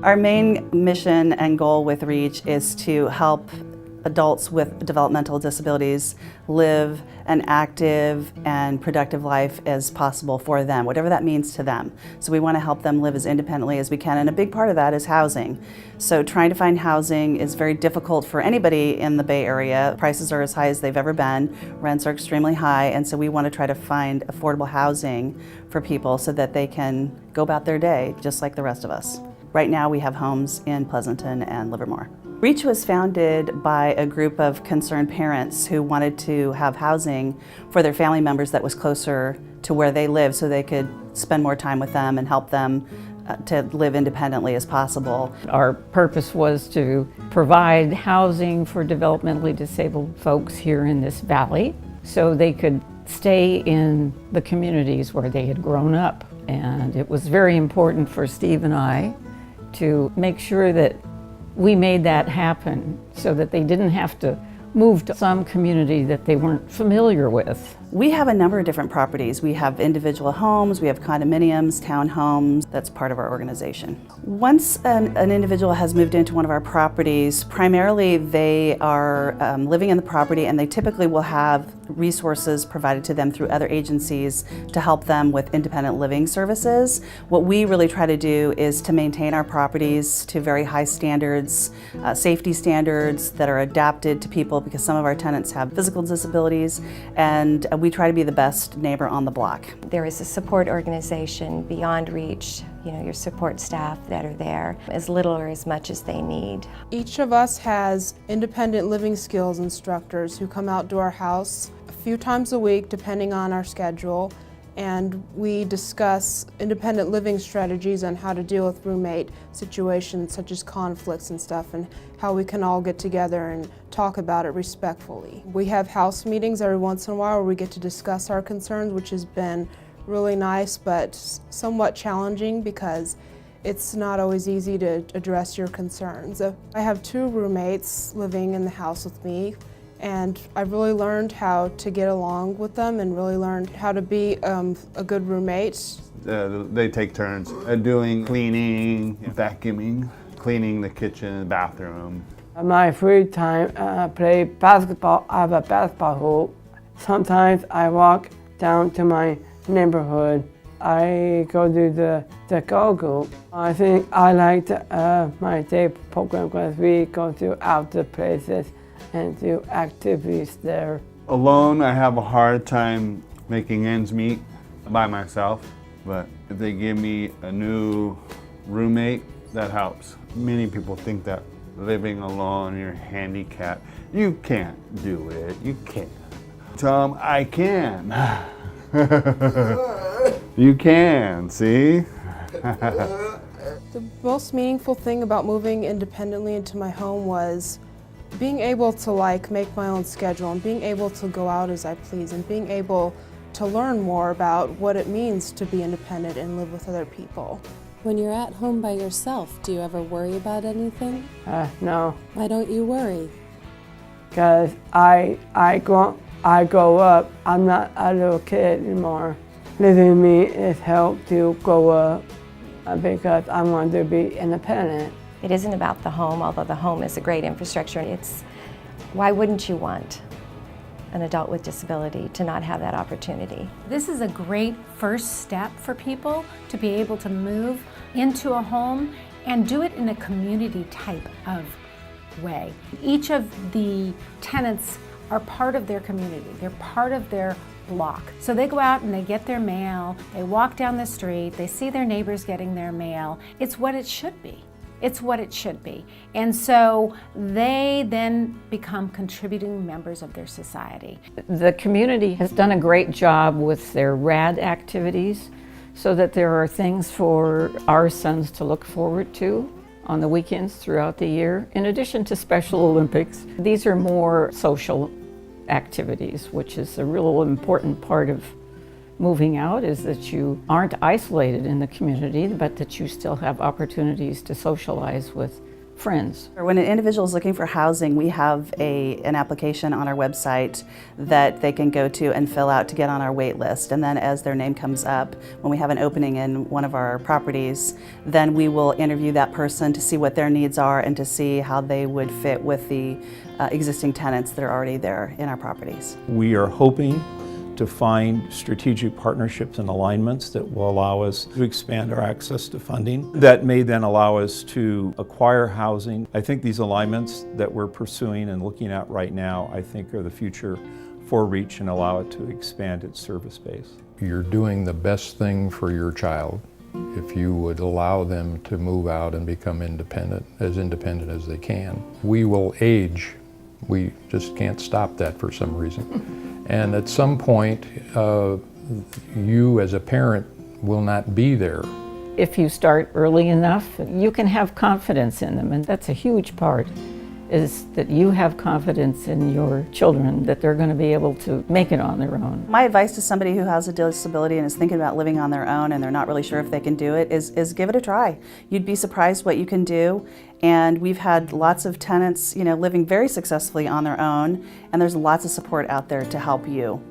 Our main mission and goal with REACH is to help adults with developmental disabilities live an active and productive life as possible for them, whatever that means to them. So we want to help them live as independently as we can, and a big part of that is housing. So trying to find housing is very difficult for anybody in the Bay Area. Prices are as high as they've ever been, rents are extremely high, and so we want to try to find affordable housing for people so that they can go about their day just like the rest of us. Right now we have homes in Pleasanton and Livermore. REACH was founded by a group of concerned parents who wanted to have housing for their family members that was closer to where they live so they could spend more time with them and help them to live independently as possible. Our purpose was to provide housing for developmentally disabled folks here in this valley so they could stay in the communities where they had grown up. And it was very important for Steve and I to make sure that we made that happen so that they didn't have to move to some community that they weren't familiar with. We have a number of different properties. We have individual homes, we have condominiums, townhomes. That's part of our organization. Once an individual has moved into one of our properties, primarily they are living in the property, and they typically will have resources provided to them through other agencies to help them with independent living services. What we really try to do is to maintain our properties to very high standards, safety standards that are adapted to people, because some of our tenants have physical disabilities, and we try to be the best neighbor on the block. There is a support organization beyond REACH, your support staff that are there, as little or as much as they need. Each of us has independent living skills instructors who come out to our house a few times a week depending on our schedule, and we discuss independent living strategies on how to deal with roommate situations such as conflicts and stuff, and how we can all get together and talk about it respectfully. We have house meetings every once in a while where we get to discuss our concerns, which has been really nice but somewhat challenging because it's not always easy to address your concerns. I have 2 roommates living in the house with me, and I've really learned how to get along with them and really learned how to be a good roommate. They take turns doing cleaning, vacuuming, cleaning the kitchen and bathroom. My free time, I play basketball. I have a basketball hoop. Sometimes I walk down to my neighborhood. I go to the go-go. I think I like my day program because we go to outdoor places and do activities there. Alone, I have a hard time making ends meet by myself, but if they give me a new roommate, that helps. Many people think that living alone, you're handicapped. You can't do it, you can't. Tell them, I can. You can, see? The most meaningful thing about moving independently into my home was being able to make my own schedule and being able to go out as I please and being able to learn more about what it means to be independent and live with other people. When you're at home by yourself, do you ever worry about anything? No. Why don't you worry? Because I grow up, I'm not a little kid anymore. Living with me has helped to grow up because I want to be independent. It isn't about the home, although the home is a great infrastructure. It's why wouldn't you want an adult with disability to not have that opportunity? This is a great first step for people to be able to move into a home and do it in a community type of way. Each of the tenants are part of their community. They're part of their block. So they go out and they get their mail, they walk down the street, they see their neighbors getting their mail. It's what it should be. It's what it should be. And so they then become contributing members of their society. The community has done a great job with their RAD activities so that there are things for our sons to look forward to on the weekends throughout the year, in addition to Special Olympics. These are more social activities, which is a real important part of moving out, is that you aren't isolated in the community, but that you still have opportunities to socialize with friends. When an individual is looking for housing, we have an application on our website that they can go to and fill out to get on our wait list. And then as their name comes up, when we have an opening in one of our properties, then we will interview that person to see what their needs are and to see how they would fit with the existing tenants that are already there in our properties. We are hoping to find strategic partnerships and alignments that will allow us to expand our access to funding that may then allow us to acquire housing. I think these alignments that we're pursuing and looking at right now, I think are the future for REACH and allow it to expand its service base. You're doing the best thing for your child if you would allow them to move out and become independent as they can. We will age. We just can't stop that for some reason. And at some point, you as a parent will not be there. If you start early enough, you can have confidence in them, and that's a huge part, is that you have confidence in your children that they're going to be able to make it on their own. My advice to somebody who has a disability and is thinking about living on their own and they're not really sure if they can do it is give it a try. You'd be surprised what you can do. And we've had lots of tenants, living very successfully on their own, and there's lots of support out there to help you.